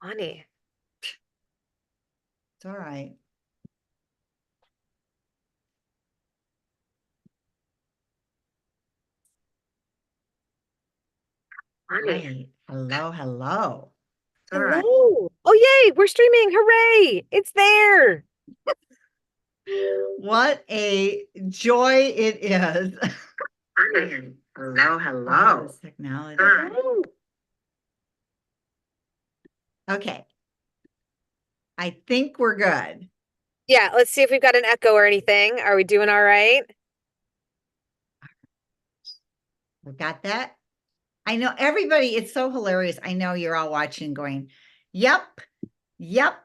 Funny. It's all right. Funny. Right. Hello, hello. It's all right. Hello. Oh, yay. We're streaming. Hooray. It's there. What a joy it is. Funny. Hello, Oh, hello. this technology. Hello. Okay. I think we're good. Yeah, let's see if we've got an echo or anything. Are we doing all right? We've got that. I know everybody, it's so hilarious. I know you're all watching going, yep, yep.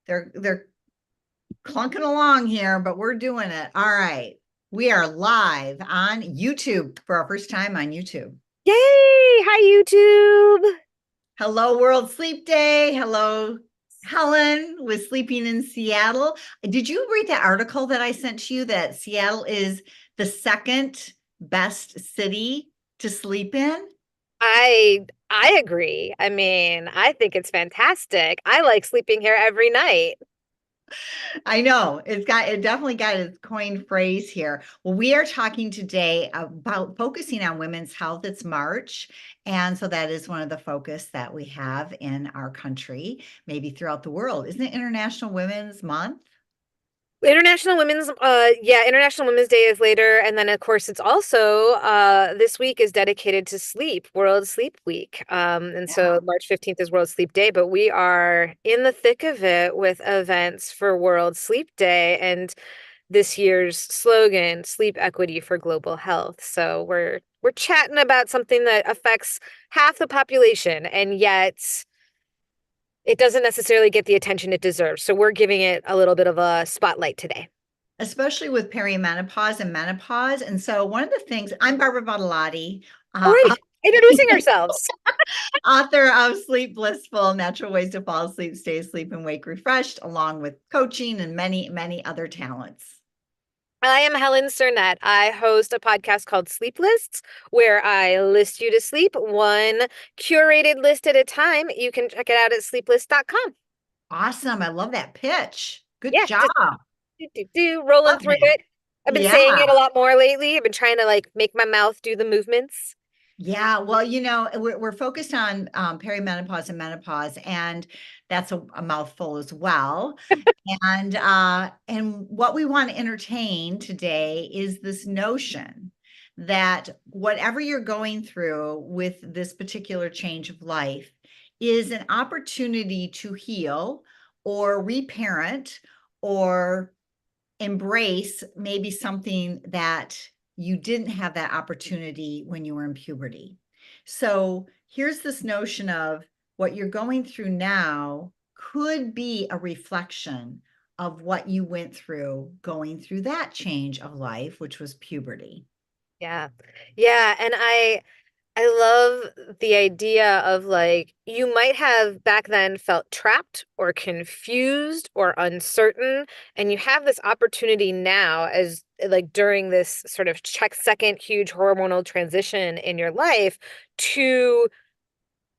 They're clunking along here, but we're doing it. All right. We are live on YouTube for our first time on YouTube. Yay. Hi, YouTube. Hello, World Sleep Day. Hello, Helen was sleeping in Seattle. Did you read that article that I sent to you that Seattle is the second best city to sleep in? I agree. I mean, I think it's fantastic. I like sleeping here every night. I know it definitely got its coined phrase here. Well, we are talking today about focusing on women's health. It's March. And so that is one of the focus that we have in our country, maybe throughout the world. Isn't it International Women's Month? International Women's Day is later, and then of course it's also this week is dedicated to sleep, World Sleep Week. And Yeah. so March 15th is World Sleep Day, but we are in the thick of it with events for World Sleep Day and this year's slogan, Sleep Equity for Global Health. So we're chatting about something that affects half the population, and yet it doesn't necessarily get the attention it deserves. So we're giving it a little bit of a spotlight today. Especially with perimenopause and menopause. And so one of the things, I'm Barbara Badolati, All uh, right, introducing ourselves. author of Sleep Blissful, Natural Ways to Fall Asleep, Stay Asleep, and Wake Refreshed, along with coaching and many, many other talents. I am Helen Cernette. I host a podcast called Sleep Lists, where I list you to sleep one curated list at a time. You can check it out at sleeplist.com. Awesome. I love that pitch. Good Yeah, job. just rolling Love through that. it. I've been saying Yeah. it a lot more lately. I've been trying to like make my mouth do the movements. Yeah, well, we're focused on perimenopause and menopause, and that's a mouthful as well. And what we want to entertain today is this notion that whatever you're going through with this particular change of life is an opportunity to heal or reparent or embrace maybe something that you didn't have that opportunity when you were in puberty. So here's this notion of what you're going through now could be a reflection of what you went through going through that change of life, which was puberty. Yeah. Yeah, and I love the idea of like you might have back then felt trapped or confused or uncertain, and you have this opportunity now as like during this sort of check second huge hormonal transition in your life to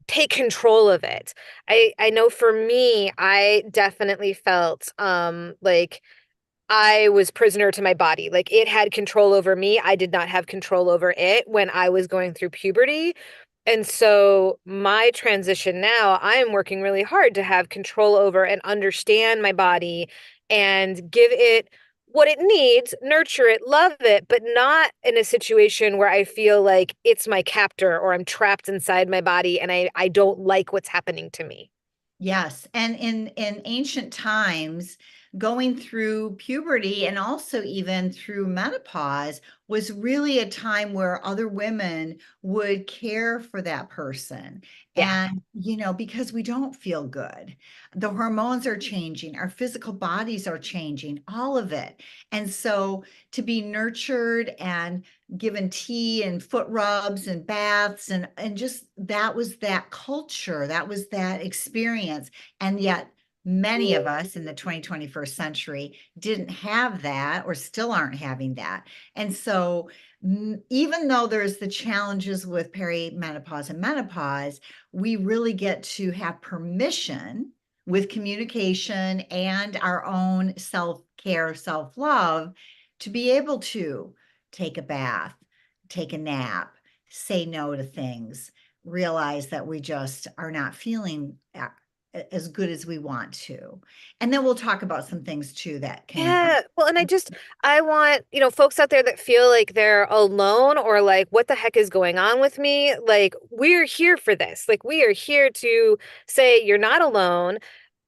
take control of it. I know for me, I definitely felt like I was prisoner to my body. Like it had control over me. I did not have control over it when I was going through puberty. And so my transition now, I am working really hard to have control over and understand my body and give it what it needs, nurture it, love it, but not in a situation where I feel like it's my captor or I'm trapped inside my body and I don't like what's happening to me. Yes, and in ancient times, going through puberty and also even through menopause was really a time where other women would care for that person. Yeah. And, because we don't feel good. The hormones are changing, our physical bodies are changing, all of it. And so to be nurtured and given tea and foot rubs and baths and just that was that culture, that was that experience. And yet many of us in the 2021st century didn't have that or still aren't having that. And so, even though there's the challenges with perimenopause and menopause, we really get to have permission with communication and our own self-care, self-love to be able to take a bath, take a nap, say no to things, realize that we just are not feeling as good as we want to. And then we'll talk about some things too that can, Yeah. Well, and I want, folks out there that feel like they're alone or like, what the heck is going on with me? Like, we're here for this. Like, we are here to say you're not alone.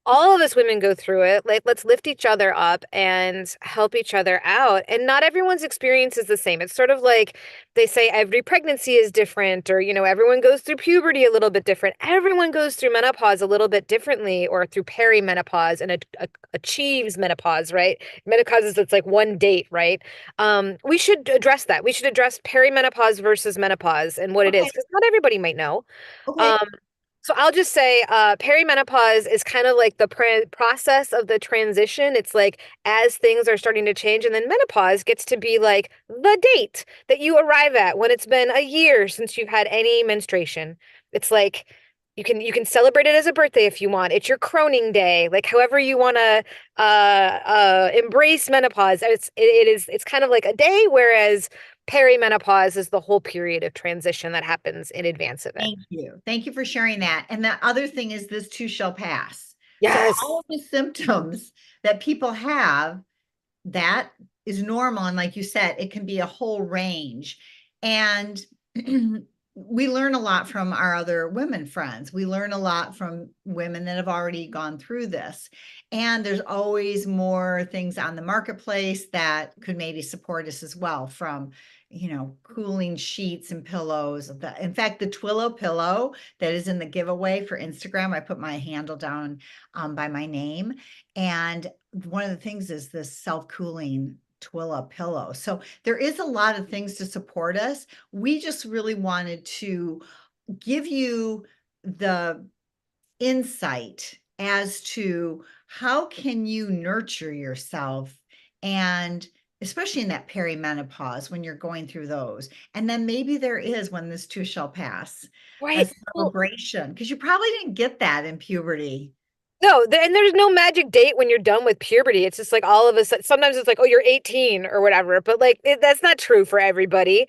All of us women go through it. Like, let's lift each other up and help each other out. And not everyone's experience is the same. It's sort of like they say every pregnancy is different, or, everyone goes through puberty a little bit different. Everyone goes through menopause a little bit differently, or through perimenopause and achieves menopause, right? Menopause is it's like one date, right? We should address that. We should address perimenopause versus menopause and what it is, okay, because not everybody might know. okay, Um, so I'll just say perimenopause is kind of like the process of the transition. It's like as things are starting to change, and then menopause gets to be like the date that you arrive at when it's been a year since you've had any menstruation. It's like you can celebrate it as a birthday if you want. It's your croning day, like however you want to embrace menopause. It's kind of like a day, whereas perimenopause is the whole period of transition that happens in advance of it. thank you. Thank you for sharing that. And the other thing is this too shall pass. So Yes. all of the symptoms that people have, that is normal. And like you said, it can be a whole range. And we learn a lot from our other women friends. We learn a lot from women that have already gone through this. And there's always more things on the marketplace that could maybe support us as well, from cooling sheets and pillows. In fact, the Twillo pillow that is in the giveaway for Instagram, I put my handle down by my name. And one of the things is this self-cooling Twilla pillow. So there is a lot of things to support us. We just really wanted to give you the insight as to how can you nurture yourself, and especially in that perimenopause when you're going through those. And then maybe there is, when this too shall pass, a Right. Well, celebration, because you probably didn't get that in puberty. no, and there's no magic date when you're done with puberty. It's just like all of a sudden, sometimes it's like, oh, you're 18 or whatever, but like that's not true for everybody.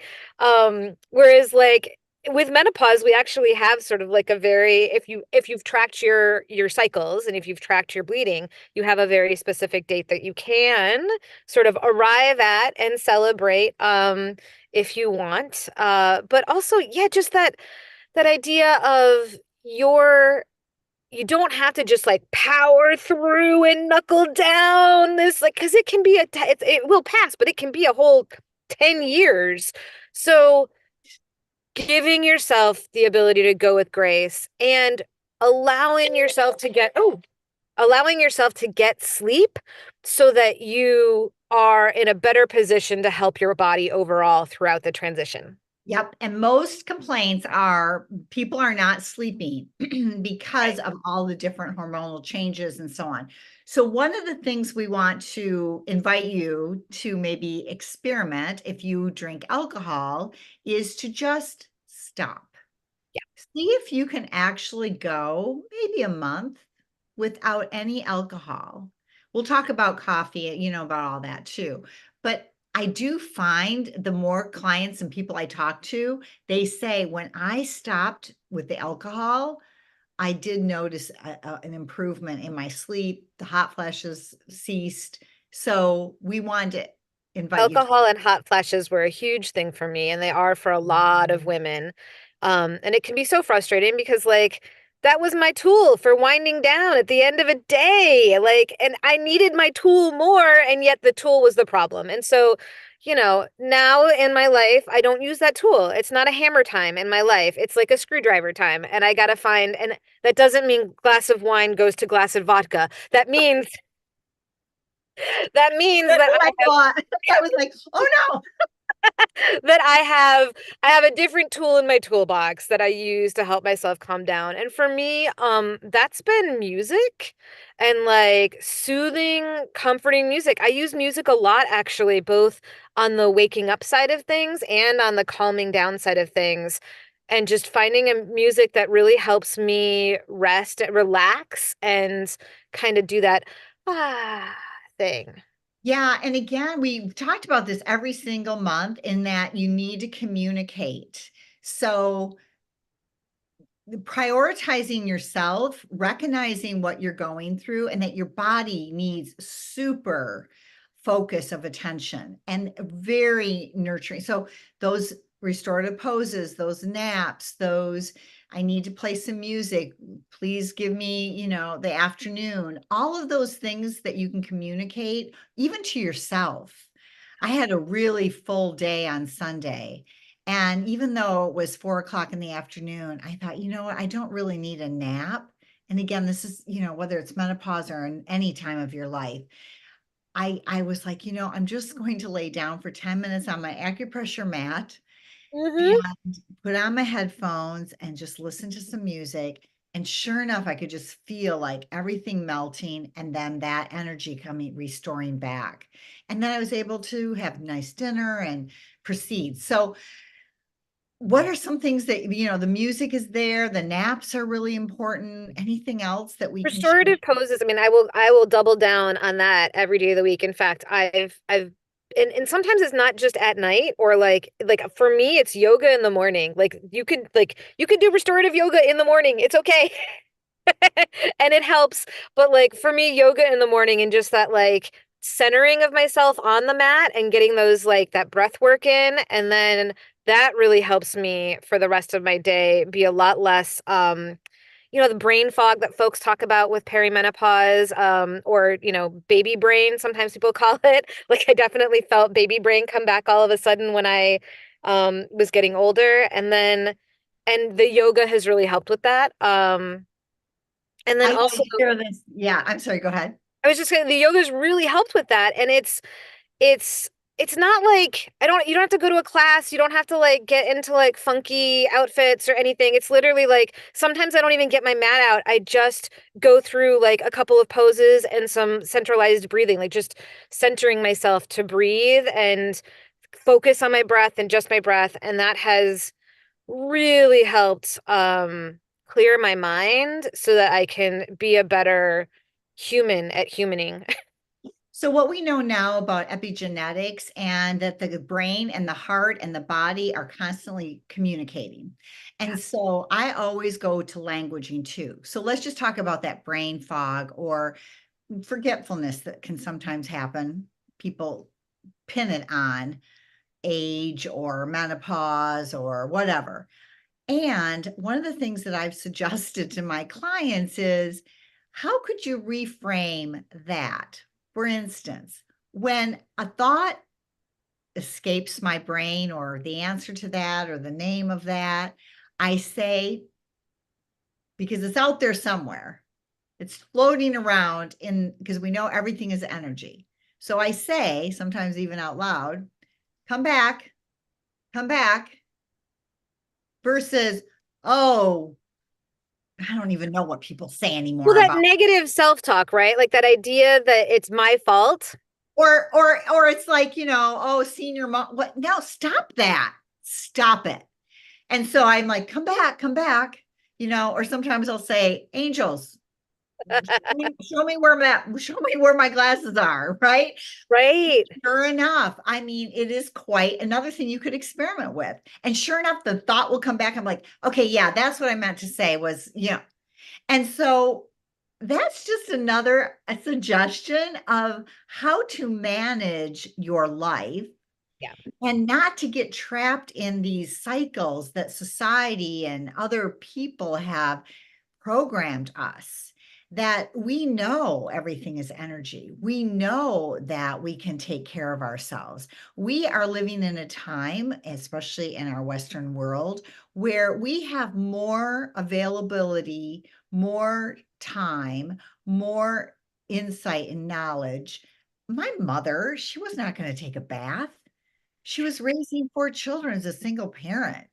Whereas like with menopause, we actually have sort of like a very, if you've tracked your cycles and if you've tracked your bleeding, you have a very specific date that you can sort of arrive at and celebrate if you want. But also, yeah, just that idea of your you don't have to just like power through and knuckle down this, like, because it can be it will pass, but it can be a whole 10 years. So giving yourself the ability to go with grace and allowing yourself to get sleep so that you are in a better position to help your body overall throughout the transition. Yep. And most complaints are people are not sleeping because Right. of all the different hormonal changes and so on. So, one of the things we want to invite you to maybe experiment if you drink alcohol is to just stop. Yeah. See if you can actually go maybe a month without any alcohol. We'll talk about coffee, about all that too. But I do find the more clients and people I talk to, they say when I stopped with the alcohol, I did notice an improvement in my sleep. The hot flashes ceased. So we wanted to invite you to. Alcohol and hot flashes were a huge thing for me, and they are for a lot of women. And it can be so frustrating because, like, that was my tool for winding down at the end of a day. Like, and I needed my tool more, and yet the tool was the problem. And so, now in my life, I don't use that tool. It's not a hammer time in my life. It's like a screwdriver time. And I gotta find, and that doesn't mean glass of wine goes to glass of vodka. That means That's that what I I have thought. I was like, oh no. that I have a different tool in my toolbox that I use to help myself calm down. And for me, that's been music and like soothing, comforting music. I use music a lot actually, both on the waking up side of things and on the calming down side of things. And just finding a music that really helps me rest, relax, and kind of do that ah thing. Yeah, and again, we talked about this every single month in that you need to communicate. So prioritizing yourself, recognizing what you're going through, and that your body needs super focus of attention and very nurturing. So, those restorative poses, those naps, those I need to play some music. Please give me, the afternoon, all of those things that you can communicate, even to yourself. I had a really full day on Sunday. And even though it was 4 o'clock in the afternoon, I thought, you know what, I don't really need a nap. And again, this is, whether it's menopause or in any time of your life, I was like, I'm just going to lay down for 10 minutes on my acupressure mat Hmm. and put on my headphones and just listen to some music. And sure enough, I could just feel like everything melting and then that energy coming, restoring back. And then I was able to have nice dinner and proceed. So what are some things that, the music is there, the naps are really important. Anything else that we can share? Restorative poses. I mean, I will double down on that every day of the week. In fact, I've and sometimes it's not just at night or like for me it's yoga in the morning. Like you could do restorative yoga in the morning. It's okay. And it helps. But like for me, yoga in the morning and just that like centering of myself on the mat and getting those like that breath work in, and then that really helps me for the rest of my day be a lot less the brain fog that folks talk about with perimenopause, or, baby brain, sometimes people call it. Like I definitely felt baby brain come back all of a sudden when I was getting older. And the yoga has really helped with that. And then I also hear this. Yeah, I'm sorry, go ahead. I was just saying the yoga's really helped with that. And it's it's not like you don't have to go to a class, you don't have to like get into like funky outfits or anything. It's literally like sometimes I don't even get my mat out. I just go through like a couple of poses and some centralized breathing, like just centering myself to breathe and focus on my breath and just my breath, and that has really helped clear my mind so that I can be a better human at humaning. So what we know now about epigenetics and that the brain and the heart and the body are constantly communicating. And so I always go to languaging too. So let's just talk about that brain fog or forgetfulness that can sometimes happen. People pin it on age or menopause or whatever. And one of the things that I've suggested to my clients is how could you reframe that? For instance, when a thought escapes my brain or the answer to that or the name of that, I say, because it's out there somewhere, it's floating around in because we know everything is energy. So I say, sometimes even out loud, come back, come back, versus, oh, I don't even know what people say Well, anymore that about negative self-talk, right? Like that idea that it's my fault. or it's like, oh, senior mom. What? No, stop that. Stop it. And so I'm like, come back, or sometimes I'll say, angels, show me where my glasses are, right? Right. Sure enough, I mean, it is quite another thing you could experiment with. And sure enough, the thought will come back. I'm like, okay, yeah, that's what I meant to say was, And so that's just another a suggestion of how to manage your life Yeah. and not to get trapped in these cycles that society and other people have programmed us. That we know everything is energy. We know that we can take care of ourselves. We are living in a time, especially in our Western world, where we have more availability, more time, more insight and knowledge. My mother, she was not going to take a bath. She was raising 4 children as a single parent.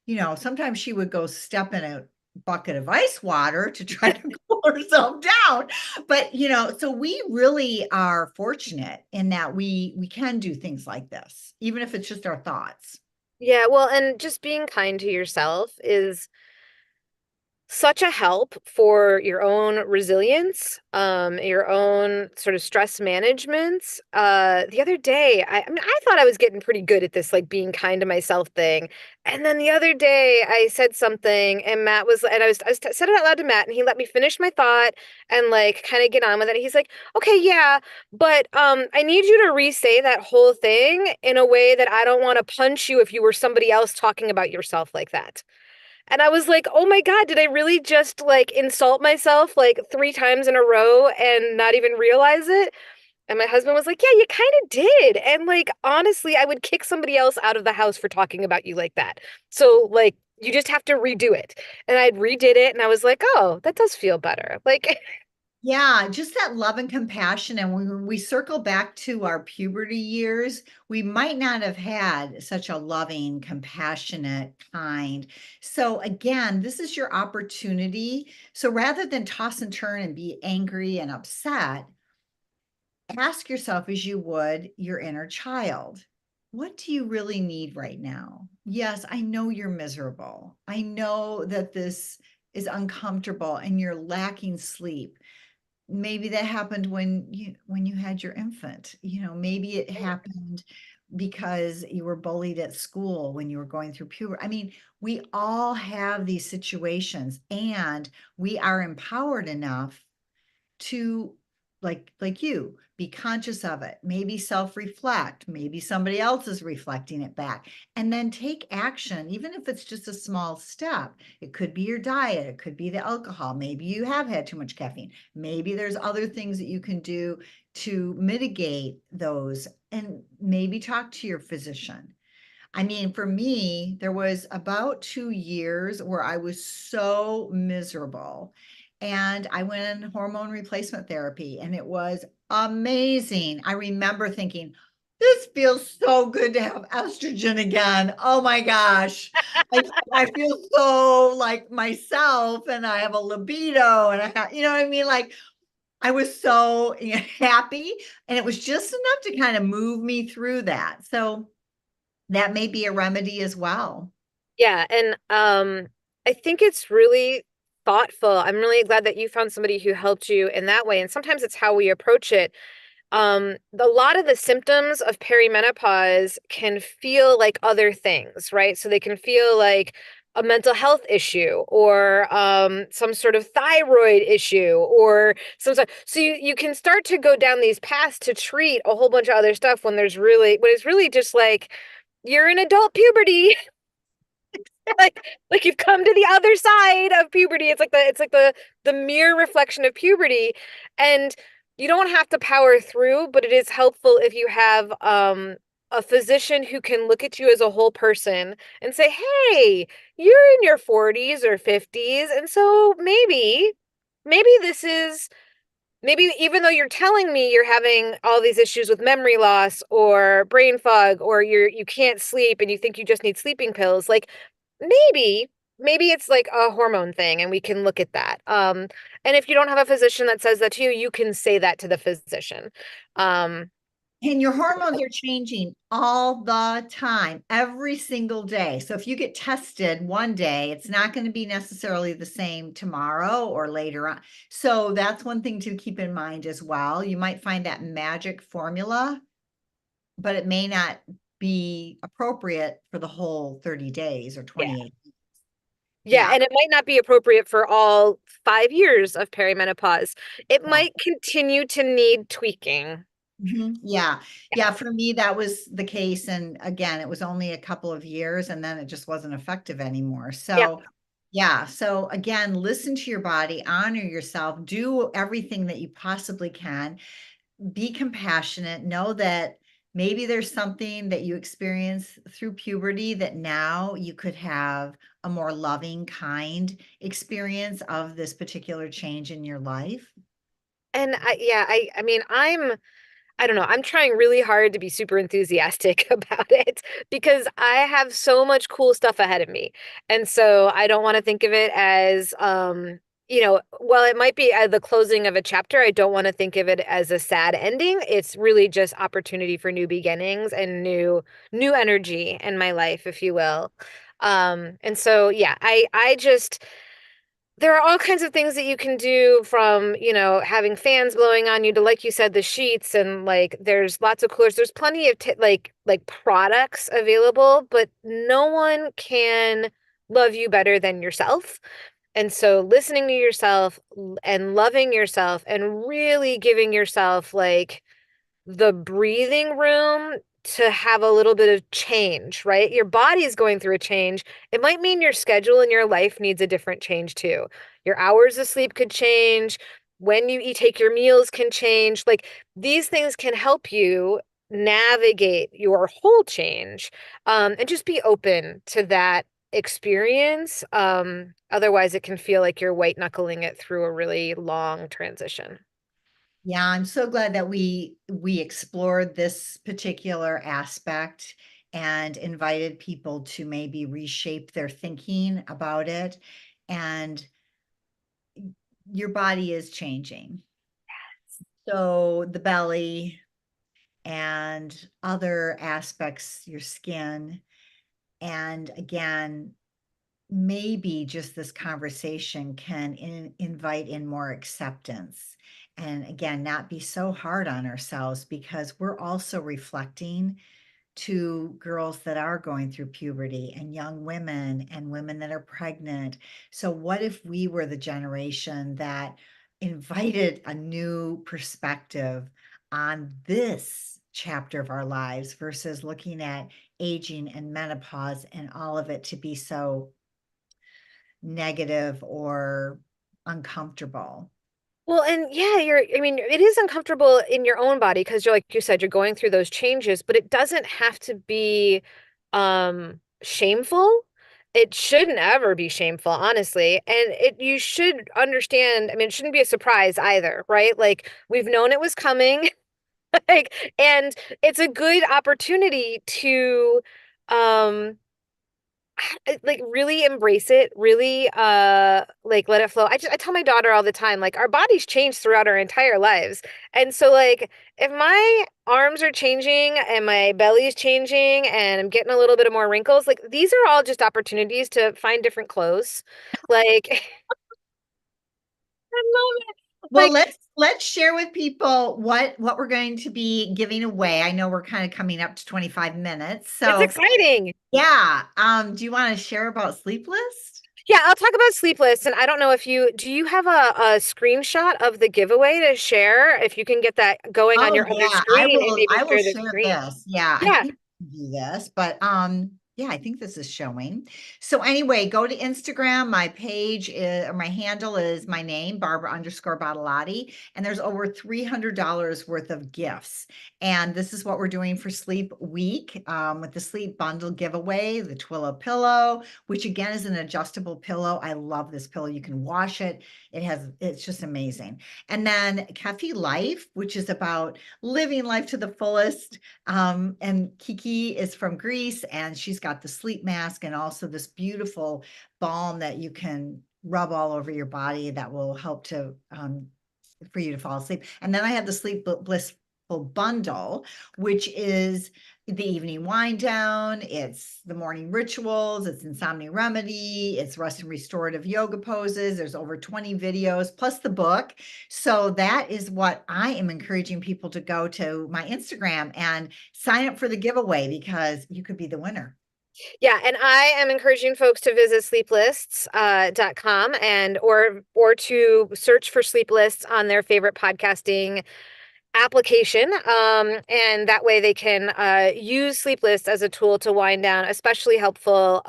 You know, sometimes she would go step in a bucket of ice water to try to cool herself down. But, you know, so we really are fortunate in that we can do things like this, even if it's just our thoughts. Yeah, well, and just being kind to yourself is such a help for your own resilience, your own sort of stress management. The other day, I mean, I thought I was getting pretty good at this, like being kind to myself thing. And then the other day, I said something, and Matt was, and said it out loud to Matt, and he let me finish my thought and like kind of get on with it. He's like, "Okay, yeah, but I need you to re-say that whole thing in a way that I don't want to punch you if you were somebody else talking about yourself like that." And I was like, oh my God, did I really just like insult myself like 3 times in a row and not even realize it? And my husband was like, yeah, you kind of did. And like, honestly, I would kick somebody else out of the house for talking about you like that. So, like, you just have to redo it. And I'd redid it and I was like, oh, that does feel better. Like, Yeah, just that love and compassion. And when we circle back to our puberty years, we might not have had such a loving, compassionate, kind. So, again, this is your opportunity. So, rather than toss and turn and be angry and upset, ask yourself as you would your inner child, what do you really need right now? Yes, I know you're miserable. I know that this is uncomfortable and you're lacking sleep. Maybe that happened when you had your infant. You know, maybe it happened because you were bullied at school when you were going through puberty. I mean, we all have these situations and we are empowered enough to, like you, be conscious of it, maybe self-reflect, maybe somebody else is reflecting it back, and then take action, even if it's just a small step. It could be your diet, it could be the alcohol, maybe you have had too much caffeine, maybe there's other things that you can do to mitigate those, and maybe talk to your physician. I mean, for me, there was about 2 years where I was so miserable. And I went in hormone replacement therapy, and it was amazing. I remember thinking, this feels so good to have estrogen again. Oh my gosh. I, I feel so like myself, and I have a libido, and I have, you know what I mean? Like, I was so happy, and it was just enough to kind of move me through that. So, that may be a remedy as well. yeah. And I think it's really thoughtful. I'm really glad that you found somebody who helped you in that way. And sometimes it's how we approach it. A lot of the symptoms of perimenopause can feel like other things, right? So they can feel like a mental health issue or some sort of thyroid issue or some sort. So you can start to go down these paths to treat a whole bunch of other stuff when it's really just like you're in adult puberty. Like you've come to the other side of puberty. It's like the mere reflection of puberty. And you don't have to power through, but it is helpful if you have a physician who can look at you as a whole person and say, "Hey, you're in your 40s or 50s, and so maybe this is maybe even though you're telling me you're having all these issues with memory loss or brain fog or you can't sleep and you think you just need sleeping pills, like maybe it's like a hormone thing and we can look at that. And if you don't have a physician that says that to you, you can say that to the physician. Um, And your hormones are changing all the time, every single day. So if you get tested one day, it's not going to be necessarily the same tomorrow or later on. So that's one thing to keep in mind as well. You might find that magic formula, but it may not be appropriate for the whole 30 days or yeah. 28. Yeah, Yeah. and it might not be appropriate for all 5 years of perimenopause. It Yeah. might continue to need tweaking. Yeah. Yeah. Yeah. For me, that was the case. And again, it was only a couple of years and then it just wasn't effective anymore. Yep. So, yeah. So, again, listen to your body, honor yourself, do everything that you possibly can, be compassionate, know that maybe there's something that you experience through puberty that now you could have a more loving, kind experience of this particular change in your life. And I mean, I don't know. I'm trying really hard to be super enthusiastic about it because I have so much cool stuff ahead of me. And so I don't want to think of it as, well, it might be the closing of a chapter. I don't want to think of it as a sad ending. It's really just opportunity for new beginnings and new energy in my life, if you will. And so yeah, I just there are all kinds of things that you can do from, having fans blowing on you to, like you said, the sheets and like there's lots of coolers. There's plenty of like products available, but no one can love you better than yourself. And so listening to yourself and loving yourself and really giving yourself like the breathing room to have a little bit of change, right? Your body is going through a change. It might mean your schedule in your life needs a different change too. Your hours of sleep could change. When you eat, take your meals can change. Like these things can help you navigate your whole change, and just be open to that experience. Otherwise, it can feel like you're white knuckling it through a really long transition. Yeah, I'm so glad that we explored this particular aspect and invited people to maybe reshape their thinking about it. And your body is changing. So the belly and other aspects, your skin, and again, maybe just this conversation can invite in more acceptance. And again, not be so hard on ourselves because we're also reflecting to girls that are going through puberty and young women and women that are pregnant. So, what if we were the generation that invited a new perspective on this chapter of our lives versus looking at aging and menopause and all of it to be so negative or uncomfortable? Well, and yeah, I mean, it is uncomfortable in your own body because you're like you said, you're going through those changes, but it doesn't have to be shameful. It shouldn't ever be shameful, honestly. And you should understand, I mean, it shouldn't be a surprise either, right? Like we've known it was coming. Like, and it's a good opportunity to um like really embrace it, really like let it flow. I tell my daughter all the time, like our bodies change throughout our entire lives. And so like if my arms are changing and my belly's changing and I'm getting a little bit of more wrinkles, like these are all just opportunities to find different clothes. Like I love it. Well, Like let's share with people what we're going to be giving away. I know we're kind of coming up to 25 minutes. it's So, exciting. yeah, do you want to share about Sleepless? Yeah, I'll talk about Sleepless. And I don't know if do you have a screenshot of the giveaway to share? If you can get that going on Oh your other yeah, I screen and will maybe I will share the share screen. this. Yeah, I Yeah. think I can do this, but yeah, I think this is showing. So anyway, go to Instagram. My page is or my handle is my name, Barbara_Badolati, and there's over $300 worth of gifts. And this is what we're doing for Sleep Week with the Sleep Bundle giveaway, the Twillo pillow, which again is an adjustable pillow. I love this pillow. You can wash it. It's just amazing. And then Cafe Life, which is about living life to the fullest. And Kiki is from Greece, and she's got the sleep mask and also this beautiful balm that you can rub all over your body that will help to for you to fall asleep. And then I have the Sleep Blissful Bundle, which is the evening wind down, it's the morning rituals, it's insomnia remedy, it's rest and restorative yoga poses. There's over 20 videos plus the book. So that is what I am encouraging people to go to my Instagram and sign up for the giveaway because you could be the winner. Yeah, and I am encouraging folks to visit sleeplists.com and or to search for sleep lists on their favorite podcasting application. And that way they can use sleep lists as a tool to wind down, especially helpful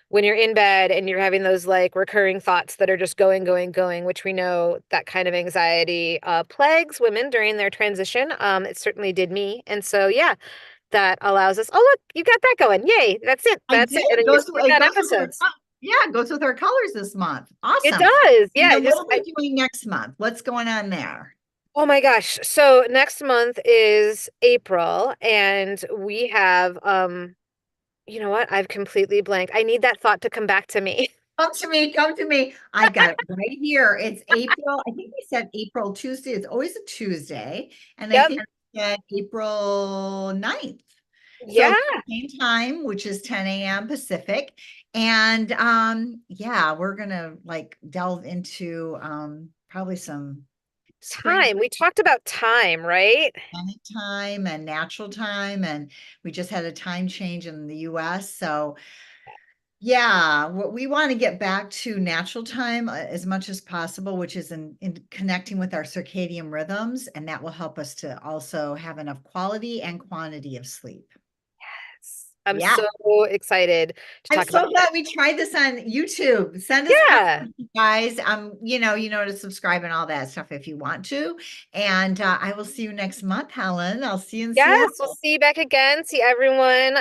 when you're in bed and you're having those like recurring thoughts that are just going, going, going, which we know that kind of anxiety plagues women during their transition. It certainly did me. And so, yeah, that allows us, oh, look, you got that going. Yay. That's it. I That's did. it. And then you skip It that goes with episodes. yeah, it goes with our colors this month. It Awesome. does. And Yeah. then what are we doing next month? What's going on there? Oh my gosh. So next month is April and we have you know what? I've completely blanked. I need that thought to come back to me. Come to me, come to me. I've got it right here. It's April. I think we said April Tuesday. It's always a Tuesday. And I Yep. think we said April 9th. So Yeah. same time, which is 10 a.m. Pacific. And yeah, we're gonna like delve into probably some spring Time. We talked about time, right? planet time and natural time. And we just had a time change in the US. So yeah, what we want to get back to natural time as much as possible, which is in connecting with our circadian rhythms, and that will help us to also have enough quality and quantity of sleep. I'm Yeah, so excited to I'm talk about so glad we tried this on YouTube. Send us yeah. comments, you guys. You know to subscribe and all that stuff if you want to. And I will see you next month, Helen. I'll see you in Yes, we'll Seattle. see you back again. See everyone